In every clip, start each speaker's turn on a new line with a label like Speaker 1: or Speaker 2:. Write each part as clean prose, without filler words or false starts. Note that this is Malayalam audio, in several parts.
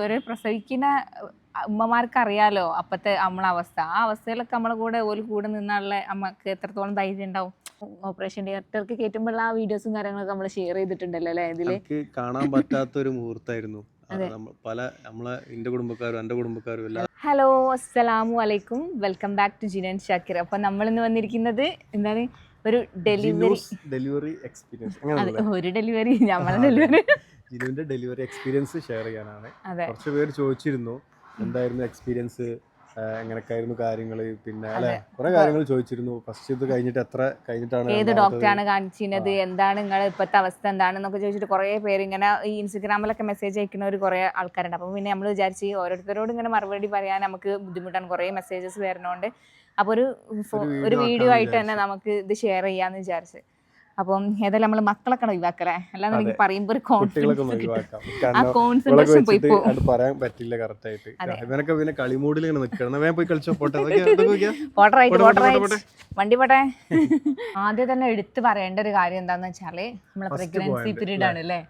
Speaker 1: ഒരു പ്രസവിക്കുന്ന ഉമ്മമാർക്ക് അറിയാലോ അപ്പത്തെ നമ്മളെ അവസ്ഥ. ആ അവസ്ഥയിലൊക്കെ നമ്മളെ കൂടെ നിന്നുള്ള അമ്മക്ക് എത്രത്തോളം ധൈര്യം ഉണ്ടാവും. ഓപ്പറേഷൻ തിയേറ്റർക്ക് കയറ്റുമ്പോഴുള്ള ആ വീഡിയോസും കാര്യങ്ങളൊക്കെ നമ്മൾ ഷെയർ ചെയ്തിട്ടുണ്ടല്ലോ അല്ലേ? ഇതില്
Speaker 2: കാണാൻ പറ്റാത്തൊരു മുഹൂർത്തായിരുന്നു. എന്റെ കുടുംബക്കാരും എന്റെ കുടുംബക്കാരും എല്ലാം.
Speaker 1: ഹലോ, അസ്സലാമു അലൈക്കും, welcome back to Jinan Shakir. അപ്പൊ നമ്മൾ ഇന്ന് വന്നിരിക്കുന്നത് എന്താണ്, ഒരു
Speaker 2: ഡെലിവറി എക്സ്പീരിയൻസ്.
Speaker 1: ഒരു ഡെലിവറി, നമ്മളെ ഡെലിവറി,
Speaker 2: ജിനുവിന്റെ ഡെലിവറി എക്സ്പീരിയൻസ് ഷെയർ ചെയ്യാനാണ്. കുറച്ച് പേര് ചോദിച്ചിരുന്നു എന്തായിരുന്നു എക്സ്പീരിയൻസ്, എങ്ങനെയൊക്കെയായിരുന്നു കാര്യങ്ങള്, പിന്നെ അല്ലെ കുറെ കാര്യങ്ങൾ ചോദിച്ചിരുന്നു. ഫസ്റ്റ് ഇത് കഴിഞ്ഞിട്ട് എത്ര കഴിഞ്ഞിട്ടാണ്,
Speaker 1: ഏത് ഡോക്ടറാണ് കാണിച്ചിരുന്നത്, എന്താണ് നിങ്ങളെ ഇപ്പോഴത്തെ അവസ്ഥ എന്താണെന്നൊക്കെ ചോദിച്ചിട്ട് കുറെ പേര് ഇങ്ങനെ ഈ ഇൻസ്റ്റഗ്രാമിലൊക്കെ മെസ്സേജ് അയക്കുന്ന കുറെ ആൾക്കാരുണ്ട്. അപ്പം പിന്നെ നമ്മൾ വിചാരിച്ച് ഓരോരുത്തരോട് ഇങ്ങനെ മറുപടി പറയാൻ നമുക്ക് ബുദ്ധിമുട്ടാണ്, കുറെ മെസ്സേജസ് വരുന്നതുകൊണ്ട്. അപ്പോൾ ഒരു വീഡിയോ ആയിട്ട് തന്നെ നമുക്ക് ഇത് ഷെയർ ചെയ്യാന്ന് വിചാരിച്ച്. അപ്പം ഏതായാലും നമ്മള് മക്കളൊക്കെ ഒഴിവാക്കലേ, അല്ലാതെ എനിക്ക് പറയുമ്പോ ഒരു കോൺസെൻട്രേഷൻ പോയി പോകും.
Speaker 2: പറയാൻ പറ്റില്ല കറക്റ്റ് ആയിട്ട്. ഇവനൊക്കെ പിന്നെ കളിമൂടിൽ ഇങ്ങനെ നിൽക്കണം, പോയി കളിച്ചോ,
Speaker 1: വണ്ടി പോട്ടെ. ആദ്യം തന്നെ എടുത്തു പറയേണ്ട ഒരു കാര്യം എന്താന്ന് വെച്ചാല് നമ്മളെ പ്രഗ്നൻസി പീരീഡ് ആണ് അല്ലേ.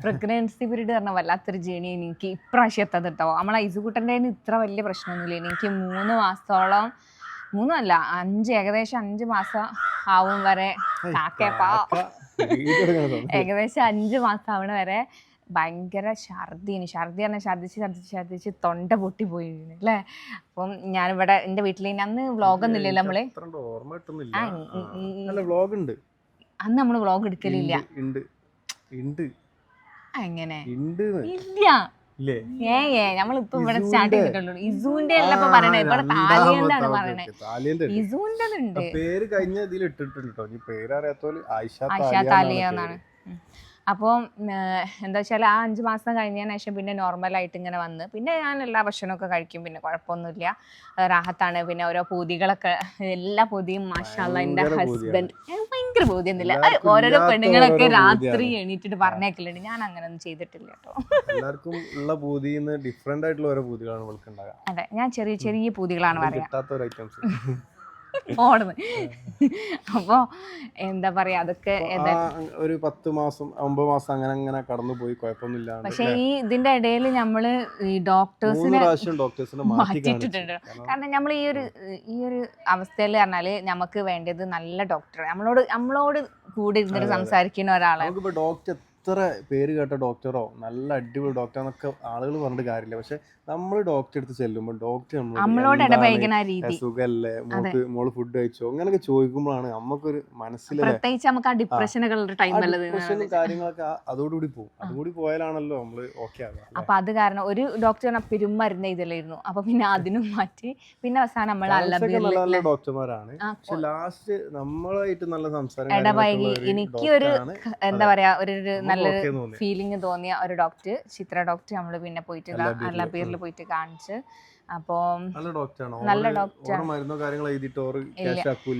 Speaker 1: പ്രഗ്നൻസി പീരീഡ് പറഞ്ഞാൽ വല്ലാത്തൊരു ജേണി എനിക്ക് ഇപ്രാവശ്യം എത്തത് കേട്ടോ. നമ്മളെ ഐസുകൂട്ടൻ്റെ ഇത്ര വലിയ പ്രശ്നമൊന്നുമില്ല. എനിക്ക് 3 മാസത്തോളം, 3 അല്ല 5, ഏകദേശം 5 മാസം ആവും വരെ, ഏകദേശം 5 മാസം ആവണ വരെ ഭയങ്കര ഛർദി ഛർദിച്ച് തൊണ്ട പൊട്ടി പോയിരുന്നു അല്ലേ. അപ്പം ഞാനിവിടെ എൻ്റെ വീട്ടിൽ അന്ന് വ്ളോഗൊന്നും ഇല്ലല്ലോ നമ്മള്, അന്ന് നമ്മള് വ്ളോഗ് എടുക്കലില്ല. അങ്ങനെ ഇല്ല, നമ്മളിപ്പോ ഇവിടെ സ്റ്റാർട്ട് ചെയ്തിട്ടുള്ളൂ. ഇസുവിന്റെ അല്ല ഇപ്പൊ പറയണേ, ഇവിടെ താലിയന്താണ് പറയണേ. ഇസുവിന്റെ ഉണ്ട്,
Speaker 2: പേര് കഴിഞ്ഞ ഇതിൽ ഇട്ടിട്ടുണ്ട്, പേര് അറിയാത്തോല്
Speaker 1: ആയിഷ താലിയ എന്നാണ്. അപ്പോൾ എന്താ വെച്ചാൽ ആ 5 മാസം കഴിഞ്ഞതിന് ശേഷം പിന്നെ നോർമലായിട്ട് ഇങ്ങനെ വന്ന്, പിന്നെ ഞാൻ എല്ലാ ഭക്ഷണമൊക്കെ കഴിക്കും, പിന്നെ കുഴപ്പമൊന്നുമില്ല, റാഹത്താണ്. പിന്നെ ഓരോ പൂതികളൊക്കെ, എല്ലാ പൂതിയും മാഷാഅല്ലാഹ് എൻ്റെ ഹസ്ബൻഡ് ഭയങ്കര പൂതിയൊന്നുമില്ല. ഓരോരോ പെണ്ണുങ്ങളൊക്കെ രാത്രി എണീറ്റിട്ട് പറഞ്ഞേക്കലുണ്ട്, ഞാൻ അങ്ങനെയൊന്നും ചെയ്തിട്ടില്ല കേട്ടോ.
Speaker 2: എല്ലാവർക്കും ഉള്ള പൂതിന്ന് ഡിഫറെന്റ് ആയിട്ടുള്ള ഓരോ പൂതികളാണ് നമുക്ക് ഉണ്ടാകുക.
Speaker 1: അതെ, ഞാൻ ചെറിയ ചെറിയ പൂതികളാണ് പറയാ ഓടുന്നത്. അപ്പൊ എന്താ പറയാ, അതൊക്കെ
Speaker 2: ഒരു 10 മാസം 9 മാസം അങ്ങനെ കടന്നുപോയി, കുഴപ്പമൊന്നുമില്ല.
Speaker 1: പക്ഷെ ഈ ഇതിന്റെ ഇടയിൽ നമ്മള് ഈ ഡോക്ടേഴ്സിനെ മാറ്റിയിട്ടിട്ടുണ്ട്. കാരണം നമ്മൾ ഈ ഒരു അവസ്ഥയിൽ പറഞ്ഞാല് നമുക്ക് വേണ്ടത് നല്ല ഡോക്ടർ, നമ്മളോട് കൂടെ ഇരുന്നിട്ട് സംസാരിക്കുന്ന ഒരാളെ.
Speaker 2: ഡോക്ടർ എത്ര പേര് കേട്ട ഡോക്ടറോ നല്ല അടിപൊളി ഡോക്ടർ എന്നൊക്കെ ആളുകൾ പറഞ്ഞിട്ട് കാര്യമില്ല. പക്ഷെ നമ്മൾ ഡോക്ടർ അടുത്ത് ചെല്ലുമ്പോൾ ഡോക്ടർ
Speaker 1: നമ്മളോട് ഇടപഴകുന്ന രീതി,
Speaker 2: സുഖല്ലേ, മോള് ഫുഡ് കഴിച്ചോ, അങ്ങനെയൊക്കെ ചോദിക്കുമ്പോഴാണ് നമുക്കൊരു മനസ്സിൽ,
Speaker 1: പ്രത്യേകിച്ച് നമുക്ക് ആ ഡിപ്രഷനുകളുടെ
Speaker 2: ഡിപ്രഷനും കാര്യങ്ങളൊക്കെ അതോടുകൂടി പോകും. അതുകൂടി പോയാലാണല്ലോ നമ്മള് ഓക്കെ ആവുക.
Speaker 1: അപ്പൊ അത് കാരണം ഒരു ഡോക്ടർ പെരുമരുന്ന് ഇതിലായിരുന്നു. അപ്പൊ പിന്നെ അതിനും മാറ്റി, പിന്നെ അവസാനം നമ്മൾ
Speaker 2: നല്ല ഡോക്ടർമാരാണ്. പക്ഷെ ലാസ്റ്റ് നമ്മളായിട്ട് നല്ല സംസാരം
Speaker 1: ഇടപഴകി എനിക്കൊരു എന്താ പറയാ ഒരു നല്ലൊരു ഫീലിംഗ് തോന്നിയ ഒരു ഡോക്ടർ, ചിത്ര ഡോക്ടർ. നമ്മള് പിന്നെ പോയിട്ട് അല്ലബീറിൽ പോയിട്ട് കാണിച്ച്. അപ്പൊ നല്ല ഡോക്ടർ.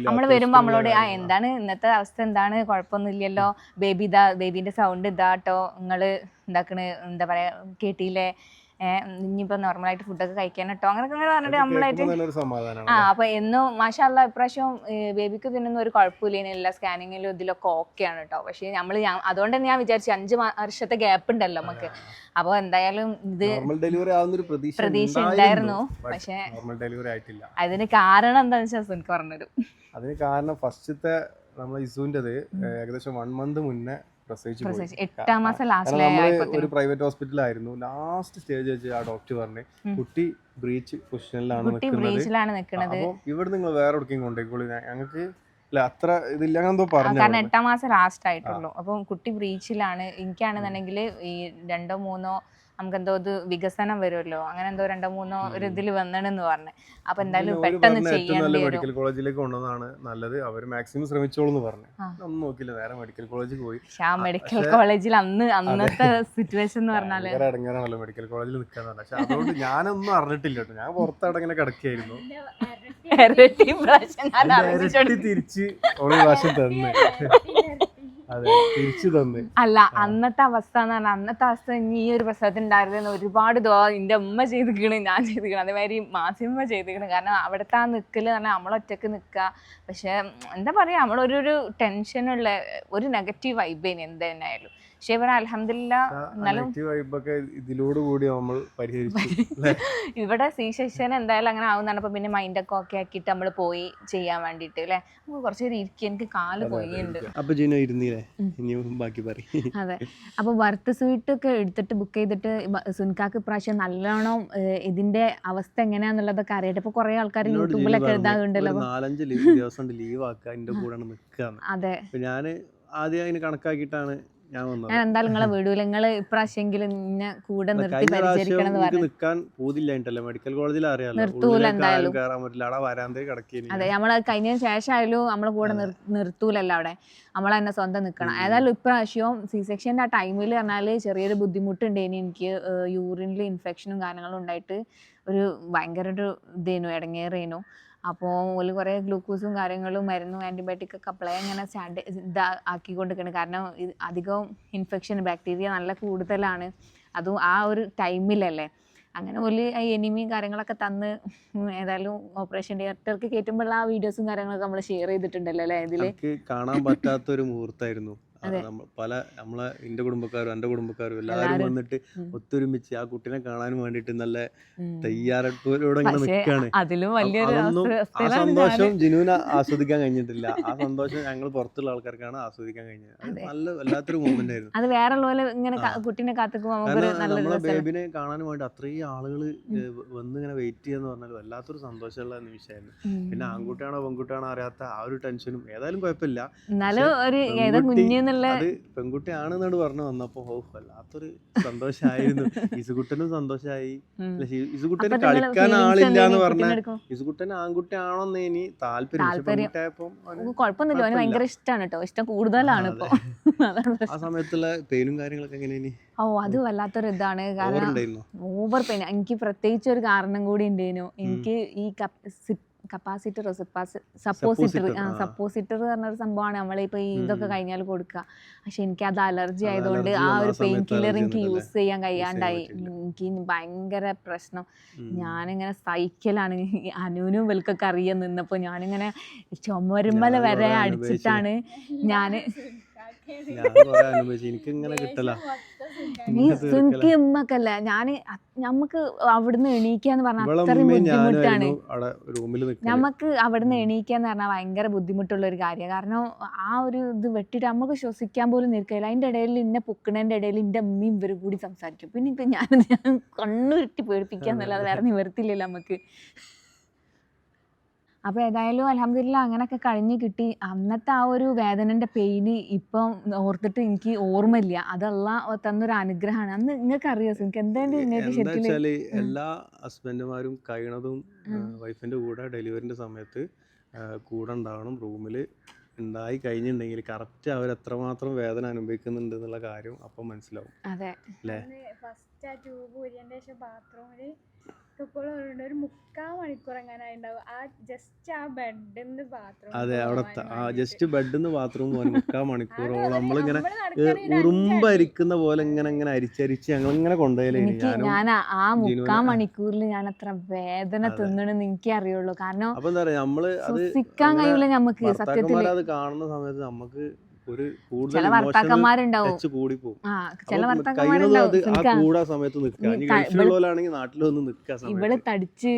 Speaker 1: നമ്മള് വരുമ്പോ നമ്മളോട് എന്താണ് ഇന്നത്തെ അവസ്ഥ, എന്താണ് കുഴപ്പമൊന്നുമില്ലല്ലോ, ബേബിന്റെ സൗണ്ട് ഇതാട്ടോ, നിങ്ങള് എന്താക്കണ്, എന്താ പറയാ കേട്ടില്ലേ, ഇനിയിപ്പോ നോർമലായിട്ട് ഫുഡൊക്കെ കഴിക്കാൻ കേട്ടോ, അങ്ങനൊക്കെ പറഞ്ഞിട്ട് നമ്മളായിട്ട് അപ്പൊ എന്നും മാഷാഅല്ലാഹ് ഇപ്രാവശ്യം ബേബിക്ക് ഇതിനൊന്നും ഒരു കുഴപ്പമില്ല, എല്ലാ സ്കാനിങ്ങിലും ഇതിലൊക്കെ ഓക്കെയാണ് കേട്ടോ. പക്ഷെ അതുകൊണ്ട് തന്നെ ഞാൻ വിചാരിച്ചു 5 വർഷത്തെ ഗ്യാപ്പ് ഉണ്ടല്ലോ നമുക്ക്. അപ്പൊ എന്തായാലും ഇത് പ്രതീക്ഷ ഉണ്ടായിരുന്നു. പക്ഷെ അതിന് കാരണം എന്താണെന്ന് വെച്ചാൽ എനിക്ക് പറഞ്ഞുതരും.
Speaker 2: അതിന് കാരണം ഫസ്റ്റത്തെ നമ്മളെ ഇസുവിൻ്റെത് ഏകദേശം 1 മന്ത് മുന്നേ പ്രസവിച്ചു.
Speaker 1: 8ാം മാസം
Speaker 2: ഒരു പ്രൈവറ്റ് ഹോസ്പിറ്റലായിരുന്നു. ലാസ്റ്റ് സ്റ്റേജ് വെച്ച് ആ ഡോക്ടർ പറഞ്ഞു കുട്ടി ബ്രീച്ച് പൊസിഷനിലാണ് നിൽക്കുന്നത്, അപ്പൊ ഇവിടെ നിങ്ങൾ വേറെ എവിടേക്കും കൊണ്ടേക്കോളൂ, ഞങ്ങൾക്ക് അത്ര ഇതില്ല എന്തോ പറഞ്ഞു.
Speaker 1: കാരണം 8ാം മാസം ലാസ്റ്റ് ആയിട്ടുള്ളൂ. അപ്പം കുട്ടി ബ്രീച്ചിലാണ്. എനിക്കാണെന്നുണ്ടെങ്കിൽ ഈ 2 or 3 നമുക്ക് എന്തോ ഇത് വികസനം വരുമല്ലോ, അങ്ങനെ എന്തോ 2 or 3 ഒരു ഇതിൽ വന്നെന്ന് പറഞ്ഞു. അപ്പൊ എന്തായാലും പെട്ടെന്ന് ചെയ്യേണ്ടി വരും.
Speaker 2: മെഡിക്കൽ കോളേജിലേക്ക് കൊണ്ടുവന്നാണ് നല്ലത്, അവർ മാക്സിമം ശ്രമിച്ചോളൂ എന്ന് പറഞ്ഞു. ഒന്നും നോക്കില്ല, നേരെ മെഡിക്കൽ കോളേജിൽ പോയി.
Speaker 1: ആ മെഡിക്കൽ കോളേജിൽ അന്നത്തെ സിറ്റുവേഷൻ എന്ന് പറഞ്ഞാല്
Speaker 2: ഇടങ്ങാറാണല്ലോ മെഡിക്കൽ കോളേജിൽ നിൽക്കാന്ന് പറഞ്ഞാൽ. പക്ഷെ അതുകൊണ്ട് ഞാനൊന്നും അറിഞ്ഞിട്ടില്ല കേട്ടോ, ഞാൻ പുറത്തവിടെ ഇങ്ങനെ കിടക്കുകയായിരുന്നു. തിരിച്ച് ഓരോ പ്രാവശ്യം തന്നെ
Speaker 1: അല്ല, അന്നത്തെ അവസ്ഥ എന്ന് പറഞ്ഞാൽ, അന്നത്തെ അവസ്ഥ ഈ ഒരു പ്രസവത്തിന് ഉണ്ടായിരുന്നു. ഒരുപാട് എൻ്റെ ഉമ്മ ചെയ്തിരിക്കണ്, ഞാൻ ചെയ്തിരിക്കണം, അതേമാതിരി മാസിമ്മ ചെയ്തിരിക്കണം. കാരണം അവിടുത്തെ ആ നിൽക്കല് പറഞ്ഞാൽ നമ്മളൊറ്റക്ക് നിൽക്കുക. പക്ഷെ എന്താ പറയുക, നമ്മളൊരു ടെൻഷനുള്ള ഒരു നെഗറ്റീവ് വൈബേന് എന്തായാലും. പക്ഷെ ഇവിടെ അൽഹംദുലില്ലാ എന്നാലും
Speaker 2: ഇതിലോട് കൂടി നമ്മൾ പരിഹരിച്ചു.
Speaker 1: ഇവിടെ സി സെക്ഷൻ എന്തായാലും അങ്ങനെ ആവുന്നതാണ്. അപ്പൊ പിന്നെ മൈൻഡൊക്കെ ഓക്കെ ആക്കിയിട്ട് നമ്മൾ പോയി ചെയ്യാൻ വേണ്ടിട്ട് അല്ലെ. നമുക്ക് കുറച്ചേരം ഇരിക്കും, എനിക്ക് കാല് പോയിട്ടുണ്ട്.
Speaker 2: അപ്പൊ ജിനോ ഇരുന്നില്ലേ, ഇനിയും ബാക്കി പറയും.
Speaker 1: അതെ, അപ്പൊ ബർത്ത് സ്വീറ്റ് ഒക്കെ എടുത്തിട്ട് ബുക്ക് ചെയ്തിട്ട് സുൻകാക്ക് ഇപ്രാവശ്യം നല്ലോണം ഇതിന്റെ അവസ്ഥ എങ്ങനെയാന്നുള്ളതൊക്കെ അറിയട്ടെ. ഇപ്പൊ കുറെ ആൾക്കാർ യൂട്യൂബിലൊക്കെ എഴുതാറുണ്ടല്ലോ
Speaker 2: 4-5 ദിവസം ലീവ് ആക്കുക, എന്റെ കൂടെ നിൽക്കാന്ന്.
Speaker 1: അതെ,
Speaker 2: ഞാന് ആദ്യം അതിന് കണക്കാക്കിയിട്ടാണ് ഞാൻ
Speaker 1: എന്തായാലും നിങ്ങളെ വീടൂല, നിങ്ങള് ഇപ്രാവശ്യമെങ്കിലും ഇന്നെ കൂടെ നിർത്തി പരിചരിക്കണം എന്ന് പറഞ്ഞു.
Speaker 2: നിൽക്കാൻ പോതില്ലായിട്ടല്ലേ, മെഡിക്കൽ കോളേജിൽ അറിയാലോ,
Speaker 1: നിർത്തൂല എന്തായാലും.
Speaker 2: കയറാൻ പറ്റില്ല, അവിടെ വരാന്തേ കിടക്കേനി.
Speaker 1: അതെ, നമ്മള് കഴിഞ്ഞതിന് ശേഷമായാലും നമ്മളെ കൂടെ നിർത്തൂലല്ലോ, അവിടെ നമ്മളെ തന്നെ സ്വന്തം നിൽക്കണം. ഏതായാലും ഇപ്രാവശ്യവും സി സെക്ഷൻ്റെ ആ ടൈമിൽ പറഞ്ഞാൽ ചെറിയൊരു ബുദ്ധിമുട്ടുണ്ടേനി എനിക്ക്. യൂറിനിൽ ഇൻഫെക്ഷനും കാര്യങ്ങളും ഉണ്ടായിട്ട് ഒരു ഭയങ്കര ഒരു ഇതേനു, ഇടങ്ങേറേനു. അപ്പോൾ ഒരു കുറേ ഗ്ലൂക്കോസും കാര്യങ്ങളും മരുന്നും ആൻറ്റിബയോട്ടിക് ഒക്കെ അപ്ലൈ അങ്ങനെ ആക്കിക്കൊണ്ടിരിക്കുകയാണ്. കാരണം ഇത് അധികം ഇൻഫെക്ഷൻ ബാക്ടീരിയ നല്ല കൂടുതലാണ്, അതും ആ ഒരു ടൈമിലല്ലേ. അങ്ങനെ ഒരു എനിമിയും കാര്യങ്ങളൊക്കെ തന്ന് ഏതായാലും ഓപ്പറേഷൻ തിയേറ്റർക്ക് കയറ്റുമ്പോൾ ആ വീഡിയോസും കാര്യങ്ങളൊക്കെ നമ്മൾ ഷെയർ ചെയ്തിട്ടുണ്ടല്ലോ അല്ലേ. ഇതില്
Speaker 2: കാണാൻ പറ്റാത്തൊരു മുഹൂർത്തായിരുന്നു. പല നമ്മളെ എന്റെ കുടുംബക്കാരും എന്റെ കുടുംബക്കാരും എല്ലാവരും വന്നിട്ട് ഒത്തൊരുമിച്ച് ആ കുട്ടീനെ കാണാനും വേണ്ടിട്ട് നല്ല തയ്യാറെടുപ്പോടെ ഇങ്ങനെ നിൽക്കാണ്. ആ സന്തോഷം ജിനുവിന് ആസ്വദിക്കാൻ കഴിഞ്ഞിട്ടില്ല. ആ സന്തോഷം ഞങ്ങൾ പുറത്തുള്ള ആൾക്കാർക്കാണ് ആസ്വദിക്കാൻ കഴിഞ്ഞത്. അത് നല്ല വല്ലാത്തൊരു മൂമെന്റ് ആയിരുന്നു.
Speaker 1: അത് വേറെ ഇങ്ങനെ കുട്ടീനെ
Speaker 2: നമ്മളെ ബേബിനെ കാണാൻ വേണ്ടി അത്രയും ആളുകൾ വന്ന് ഇങ്ങനെ വെയിറ്റ് ചെയ്യാന്ന് പറഞ്ഞാൽ വല്ലാത്തൊരു സന്തോഷമുള്ള നിമിഷമായിരുന്നു. പിന്നെ ആൺകുട്ടിയാണോ പെൺകുട്ടിയാണോ അറിയാത്ത ആ ഒരു ടെൻഷനും ഏതായാലും കുഴപ്പമില്ല. അത് പെൺകുട്ടിയാണെന്നോട് പറഞ്ഞു വന്നപ്പോ വല്ലാത്തൊരു സന്തോഷമായിരുന്നു. ഇസുകുട്ടനും സന്തോഷമായി. ഇസുകുട്ടന് കളിക്കാൻ ആളില്ല എന്ന് പറഞ്ഞ ഇസുകുട്ടൻ ആൺകുട്ടിയാണോന്ന് ഇനി താല്പര്യം.
Speaker 1: കുഴപ്പമൊന്നുമില്ല, അവന് ഭയങ്കര ഇഷ്ടമാണ് കേട്ടോ, ഇഷ്ടം കൂടുതലാണ് ഇപ്പൊ.
Speaker 2: ആ സമയത്തുള്ള പെയിനും കാര്യങ്ങളൊക്കെ എങ്ങനെയാണ്?
Speaker 1: അത് വല്ലാത്തൊരു ഇതാണ്. കാരണം ഓവർ പെയിൻ. എനിക്ക് പ്രത്യേകിച്ച് ഒരു കാരണം കൂടി ഉണ്ടായിരുന്നു. എനിക്ക് ഈ കപ്പാസിറ്ററോ സപ്പോസിറ്റർ പറഞ്ഞൊരു സംഭവമാണ് നമ്മളിപ്പോൾ ഈ ഇതൊക്കെ കഴിഞ്ഞാൽ കൊടുക്കുക. പക്ഷെ എനിക്ക് അത് അലർജി ആയതുകൊണ്ട് ആ ഒരു പെയിൻ കില്ലർ എനിക്ക് യൂസ് ചെയ്യാൻ കഴിയാണ്ടായി. എനിക്ക് ഭയങ്കര പ്രശ്നം. ഞാനിങ്ങനെ സൈക്കിളാണ്, അനുവിനും വെൽക്കൊക്കെ അറിയാൻ നിന്നപ്പോൾ ഞാനിങ്ങനെ ചുമരുമ്മല വരെ അടിച്ചിട്ടാണ് ഞാന് സുനിക്ക് ഉമ്മക്കല്ല ഞാന്. നമുക്ക് അവിടുന്ന് എണീക്കാന്ന് പറഞ്ഞാൽ അത്രയും ബുദ്ധിമുട്ടാണ്. നമുക്ക് അവിടുന്ന് എണീക്കാന്ന് പറഞ്ഞാൽ ഭയങ്കര ബുദ്ധിമുട്ടുള്ള ഒരു കാര്യമാണ്. കാരണം ആ ഒരു ഇത് വെട്ടിട്ട് നമുക്ക് ശ്വസിക്കാൻ പോലും നിൽക്കില്ല. അതിന്റെ ഇടയിൽ ഇന്നെ പൊക്കണേന്റെ ഇടയിൽ എന്റെ അമ്മയും ഇവരും കൂടി സംസാരിക്കും. പിന്നെ ഇപ്പൊ ഞാൻ കണ്ണുരുട്ടി പേടിപ്പിക്കാന്നല്ലാതെ വേറെ നിവർത്തില്ലല്ലോ നമുക്ക്. അപ്പോൾ ഏതായാലും അൽഹംദുലില്ലാ അങ്ങനെയൊക്കെ കഴിഞ്ഞ് കിട്ടി. അന്നത്തെ ആ ഒരു വേദനൻ്റെ പെയിന് ഇപ്പം ഓർത്തിട്ട് എനിക്ക് ഓർമ്മയില്ല. അത് അള്ളാഹ് തന്നൊരു അനുഗ്രഹമാണ്. അന്ന് നിങ്ങൾക്ക് അറിയാം എനിക്ക് എന്തായാലും നിങ്ങൾക്ക് ശരിക്കും
Speaker 2: എല്ലാ ഹസ്ബൻഡുമാരും കഴിയണതും വൈഫിന്റെ കൂടെ ഡെലിവറിന്റെ സമയത്ത് കൂടെ ഉണ്ടാവണം. റൂമിൽ ഉണ്ടായി കഴിഞ്ഞിട്ടുണ്ടെങ്കിൽ കറക്റ്റ് അവർ എത്രമാത്രം വേദന അനുഭവിക്കുന്നുണ്ട് എന്നുള്ള കാര്യം അപ്പം മനസ്സിലാവും.
Speaker 1: അതെ
Speaker 2: അല്ലേ?
Speaker 3: ഫസ്റ്റ് ആ ട്യൂബ് ഊരിയതിൻ്റെ ശേഷം ബാത്റൂമിൽ ഇപ്പോഴും ഒരു 3/4 മണിക്കൂർ എങ്ങനെ ഉണ്ടാവും. ആ ജസ്റ്റ് ആ ബെഡിന്ന് ബാത്റൂം.
Speaker 2: അതെ, അവിടെ ജസ്റ്റ് ബെഡിന്ന് ബാത്റൂം പോകാൻ 3/4 മണിക്കൂറോളം നമ്മളിങ്ങനെ ഉറുമ്പരിക്കുന്ന പോലെ ഇങ്ങനെ അരിച്ചരിച്ച് ഞങ്ങളിങ്ങനെ കൊണ്ടുപോയാലേ.
Speaker 1: ഞാൻ ആ 3/4 മണിക്കൂറിൽ ഞാൻ അത്ര വേദന തിന്നണെന്ന് എനിക്ക് അറിയുള്ളൂ. കാരണം
Speaker 2: അപ്പൊ എന്താ പറയാ, നമ്മള് അത്
Speaker 1: ശ്വസിക്കാൻ കഴിയില്ല നമുക്ക്. സത്യത്തിൽ
Speaker 2: അത് കാണുന്ന സമയത്ത് നമുക്ക്
Speaker 1: ചില ഭർത്താക്കന്മാരുണ്ടാവും, ചില ഭർത്താക്കന്മാരുണ്ടാവും ഇവള് തടിച്ച്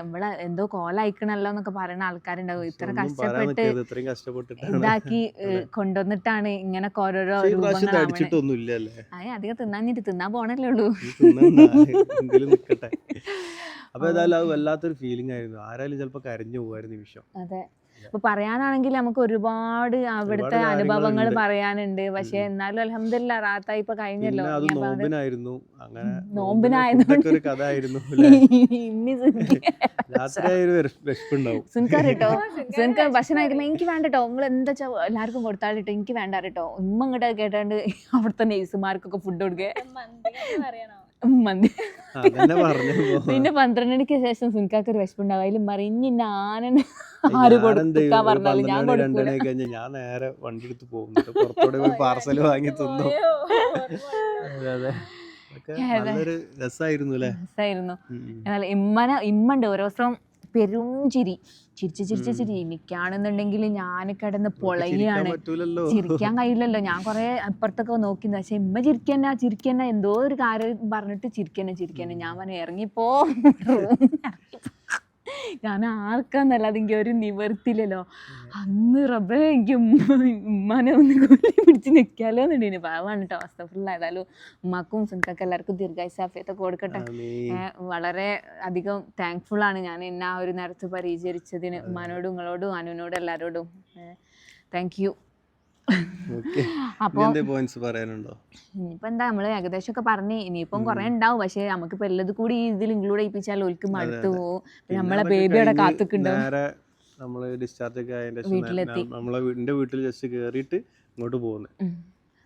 Speaker 1: ഇവിടെ എന്തോ കോലയക്കണല്ലോ എന്നൊക്കെ പറയുന്ന ആൾക്കാരുണ്ടാവും. ഇത്ര കഷ്ടപ്പെട്ട് ഇതാക്കി കൊണ്ടുവന്നിട്ടാണ് ഇങ്ങനെ ഓരോരോ രൂപങ്ങളാണ്. അധികം തിന്നാൻ പോണല്ലേ ഉള്ളൂ.
Speaker 2: അപ്പൊ ഏതായാലും അത് വല്ലാത്തൊരു ഫീലിംഗ് ആയിരുന്നു. ആരായാലും ചിലപ്പോ കരഞ്ഞു പോവായിരുന്നു നിമിഷം.
Speaker 1: അതെ, ഇപ്പൊ പറയാനാണെങ്കിൽ നമുക്ക് ഒരുപാട് അവിടുത്തെ അനുഭവങ്ങൾ പറയാനുണ്ട്. പക്ഷെ എന്നാലും അൽഹംദുലില്ലാ റാത്തായി ഇപ്പൊ കഴിഞ്ഞല്ലോ. നോമ്പിനായതുകൊണ്ട് സുൻകാറിട്ടോ സുൻകാർ ഭക്ഷണം കഴിക്കുമ്പോ എനിക്ക് വേണ്ട കേട്ടോ, നിങ്ങൾ എന്താ വെച്ചാൽ എല്ലാവർക്കും കൊടുത്താളിട്ടോ, എനിക്ക് വേണ്ട കേട്ടോ. ഉമ്മ ഇങ്ങോട്ട് കേട്ടാണ്ട് അവിടുത്തെ നേഴ്സുമാർക്കൊക്കെ ഫുഡ് കൊടുക്കുക. മന്തി പിന്നെ 12 മണിക്ക് ശേഷം സുൻകാക്ക് ഒരു വിശപ്പുണ്ടാവും. അതിലും പറയും ഞാനും ആര് കൊടുക്കാൻ പറഞ്ഞാലും ഞാൻ കൊടുക്കൂല.
Speaker 2: ഞാൻ നേരെ വണ്ടി എടുത്ത് പോകും, പാർസൽ വാങ്ങി തിന്നു. രസായിരുന്നു.
Speaker 1: ഇമ്മണ്ട് ഓരോ ദിവസം പെരും ചിരി ചിരിച്ച് എനിക്കാണെന്നുണ്ടെങ്കിൽ ഞാൻ കിടന്ന് പൊളയാണ്. ചിരിക്കാൻ കഴിയില്ലല്ലോ, ഞാൻ കുറെ അപ്പുറത്തൊക്കെ നോക്കിന്ന്. പക്ഷെ ഇമ്മ ചിരിക്കന്നെ എന്തോ ഒരു കാര്യം പറഞ്ഞിട്ട് ചിരിക്കന്നെ. ഞാൻ പറഞ്ഞ ഇറങ്ങിപ്പോ ഞാൻ ആർക്കാന്നല്ല, അതെങ്കിൽ ഒരു നിവർത്തില്ലല്ലോ. അന്ന് റബ്ബേ എനിക്ക് ഉമ്മാനെ ഒന്ന് കൊല്ലി പിടിച്ച് നിൽക്കാലോ എന്നുണ്ടെങ്കിൽ പാവാണ് കേട്ടോ. അവസ്ഥ ഫുള്ളായതാലും ഉമ്മാക്കും സുൻകൊക്കെ എല്ലാവർക്കും ദീർഘായുസ്സാഫിയത്തൊക്കെ കൊടുക്കട്ടെ. വളരെ അധികം താങ്ക്ഫുൾ ആണ് ഞാൻ എന്നെ ആ ഒരു നേരത്ത് പരിചരിച്ചതിന്. ഉമ്മാനോടും നിങ്ങളോടും അനുവിനോടും എല്ലാവരോടും താങ്ക് യു. അപ്പോൾ ഇനിയിപ്പോൾ എന്താ നമ്മള് ഏകദേശം ഒക്കെ പറഞ്ഞ്, ഇനിയിപ്പം കുറെ ഉണ്ടാവും. പക്ഷെ നമുക്കിപ്പോൾ എല്ലത് കൂടി ഇതിൽ ഇൻക്ലൂഡ് ചെയ്യിപ്പിച്ചാൽ ഒരിക്കലും മടുത്തു പോകും. നമ്മളെ ബേബിയുടെ കാത്തുക്കുണ്ടാവും.
Speaker 2: നമ്മള് ഡിസ്ചാർജ് ഒക്കെ ആയതിന്റെ ശേഷം നമ്മളെ വീട്ടിൽ ജസ്റ്റ് കേറിയിട്ട് ഇങ്ങോട്ട് പോകുന്നത്.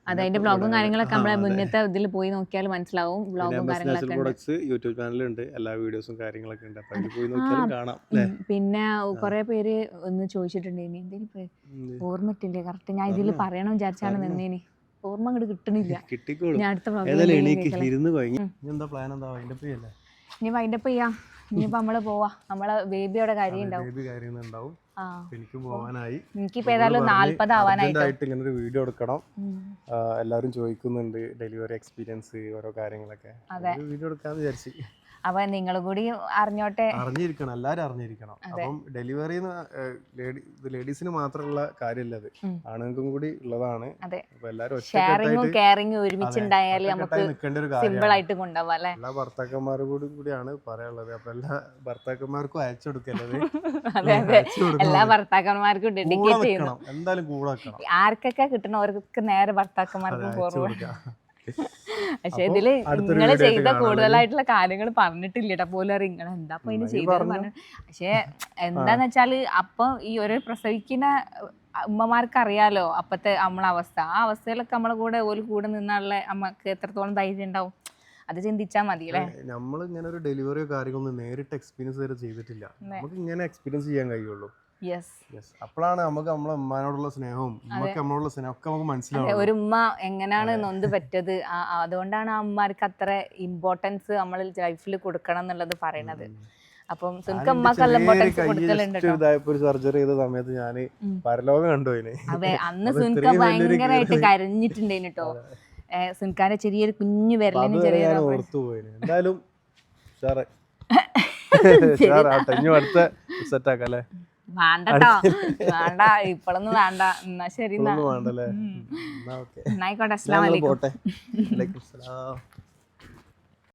Speaker 1: അതിന്റെ വ്ളോഗും കാര്യങ്ങളൊക്കെ നമ്മളെ മുന്നത്തെ ഇതിൽ പോയി നോക്കിയാൽ മനസ്സിലാവും. വ്ളോഗും കാര്യങ്ങളൊക്കെ
Speaker 2: യൂട്യൂബ് ചാനലുണ്ട്, എല്ലാ വീഡിയോസും കാര്യങ്ങളൊക്കെ ഉണ്ട്. അപ്പൊ അതിൽ പോയി നോക്കിയാലും കാണാം.
Speaker 1: പിന്നെ കുറെ പേര് ഒന്ന് ചോദിച്ചിട്ടുണ്ട്, ഇനി എന്തേലും ഓർമ്മയിട്ടില്ലേ കറക്റ്റ്, ഞാൻ ഇതിൽ പറയണം വിചാരിച്ചാണ് നിന്നേനി, ഓർമ്മ അങ്ങോട്ട് കിട്ടണില്ല. ഞാൻ അടുത്ത ഇനി വൈൻഡപ്പ് ചെയ്യാം. ഇനിയിപ്പോ നമ്മള് പോവാ, നമ്മളെ ബേബിയുടെ കാര്യം ഉണ്ടാവും. എനിക്കിപ്പോ ഏതായാലും 40 ആവാനായിട്ട്
Speaker 2: ഇങ്ങനൊരു വീഡിയോ എടുക്കണം. എല്ലാരും ചോദിക്കുന്നുണ്ട് ഡെലിവറി എക്സ്പീരിയൻസ്, ഓരോ കാര്യങ്ങളൊക്കെ. വീഡിയോ എടുക്കാന്ന് വിചാരിച്ചു.
Speaker 1: അപ്പൊ നിങ്ങളും കൂടി
Speaker 2: അറിഞ്ഞിരിക്കണം, എല്ലാരും അറിഞ്ഞിരിക്കണം. അപ്പം ഡെലിവറി ലേഡീസിന് മാത്രമുള്ള കാര്യമല്ല, അത് ആണുങ്ങൾക്കും കൂടി ഉള്ളതാണ്.
Speaker 1: ഷെയറിങ്ങും കെയറിങ്ങും ഒരുമിച്ചുണ്ടായാൽ നമുക്ക് സിമ്പിൾ ആയിട്ട് കൊണ്ടുപോവാം.
Speaker 2: എല്ലാ ഭർത്താക്കന്മാരും കൂടിയാണ് പറയാനുള്ളത്. അപ്പൊ എല്ലാ ഭർത്താക്കന്മാർക്കും അയച്ചു കൊടുക്കരുത്.
Speaker 1: എല്ലാ ഭർത്താക്കന്മാർക്കും ഡെഡിക്കേറ്റ് ചെയ്യണം,
Speaker 2: എന്തായാലും കൂടെ വെക്കണം.
Speaker 1: ആർക്കൊക്കെ കിട്ടണവർക്ക് നേരെ ഭർത്താക്കന്മാർക്കും ഫോർവേഡ്. പക്ഷെ ഇതില് നിങ്ങള് ചെയ്ത കൂടുതലായിട്ടുള്ള കാര്യങ്ങൾ പറഞ്ഞിട്ടില്ല കേട്ടോ. പോലും അറിയാം നിങ്ങൾ എന്താ ഇതിന് ചെയ്തെന്ന് പറഞ്ഞു. പക്ഷെ എന്താന്ന് വെച്ചാല് അപ്പൊ ഈ ഒരു പ്രസവിക്കുന്ന ഉമ്മമാർക്ക് അറിയാലോ അപ്പത്തെ നമ്മളെ അവസ്ഥ. ആ അവസ്ഥയിലൊക്കെ നമ്മളെ കൂടെ നിന്നുള്ള അമ്മക്ക് എത്രത്തോളം ധൈര്യം ഉണ്ടാവും, അത് ചിന്തിച്ചാൽ മതി അല്ലേ.
Speaker 2: നമ്മൾ ഇങ്ങനെ ഒരു ഡെലിവറിയോ കാര്യങ്ങളൊന്നും നേരിട്ട് എക്സ്പീരിയൻസ് വരെ ചെയ്തിട്ടില്ല. നമുക്ക് ഇങ്ങനെ എക്സ്പീരിയൻസ് ചെയ്യാൻ കഴിയുള്ളൂ. അപ്പോഴാണ് നമുക്ക് നമ്മളെ ഉമ്മാനോടുള്ള സ്നേഹവും ഉമ്മക്ക് നമ്മളോടുള്ള സ്നേഹം ഒക്കെ നമുക്ക് മനസ്സിലാവും.
Speaker 1: ഒരു ഉമ്മ എങ്ങനെയാണ് നൊന്ത് പറ്റത്, അതുകൊണ്ടാണ് ആ ഉമ്മാർക്ക് അത്ര ഇമ്പോർട്ടൻസ് നമ്മൾ ലൈഫിൽ കൊടുക്കണം എന്നുള്ളത് പറയണത്. അപ്പം
Speaker 2: ഒരു സർജറി ചെയ്ത സമയത്ത് ഞാൻ പരലോകം കണ്ടുപോയിന്.
Speaker 1: അതെ, അന്ന് സുൻക ഭയങ്കരമായിട്ട് കരഞ്ഞിട്ടുണ്ടേന് കേട്ടോ. സുൻകാന്റെ ചെറിയൊരു കുഞ്ഞു വിരലിന് ചെറിയ
Speaker 2: ഓർത്തു പോയിന്. എന്തായാലും അടുത്ത സെറ്റ് ആക്കാം അല്ലേ.
Speaker 1: വേണ്ടട്ടോ, വേണ്ട ഇപ്പോഴൊന്നും വേണ്ട. എന്നാ ശരി, എന്നായിക്കോട്ടെ. അസ്സലാമു അലൈക്കും.